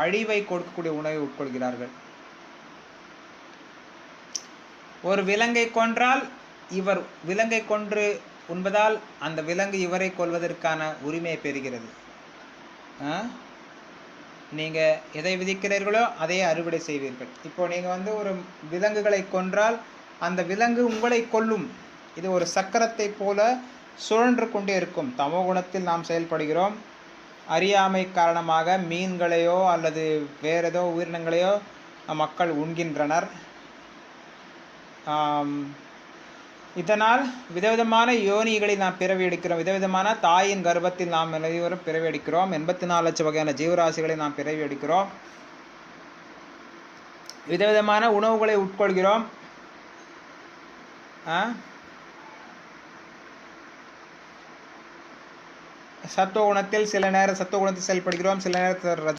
அழிவை கொடுக்கக்கூடிய உணவை உட்கொள்கிறார்கள். ஒரு விலங்கை கொன்றால் இவர் விலங்கை கொன்று உண்பதால் அந்த விலங்கு இவரை கொல்வதற்கான உரிமையை பெறுகிறது. நீங்கள் எதை விதிக்கிறீர்களோ அதையே அறுவடை செய்வீர்கள். இப்போ நீங்கள் ஒரு விலங்குகளை கொன்றால் அந்த விலங்கு உங்களை கொல்லும். இது ஒரு சக்கரத்தை போல சுழன்று கொண்டே இருக்கும். தமோ குணத்தில் நாம் செயல்படுகிறோம். அறியாமை காரணமாக மீன்களையோ அல்லது வேறு ஏதோ உயிரினங்களையோ மக்கள் உண்கின்றனர். இதனால் விதவிதமான யோனிகளை நாம் பிறவி எடுக்கிறோம். விதவிதமான தாயின் கர்ப்பத்தில் நாம் அனைவரும் பிறவி எடுக்கிறோம். 84 லட்சம் வகையான ஜீவராசிகளை நாம் பிறவி எடுக்கிறோம். விதவிதமான உணவுகளை உட்கொள்கிறோம். சத்துவ குணத்தில் சில நேரம் சத்துவ குணத்தில் செயல்படுகிறோம், சில நேரத்தில்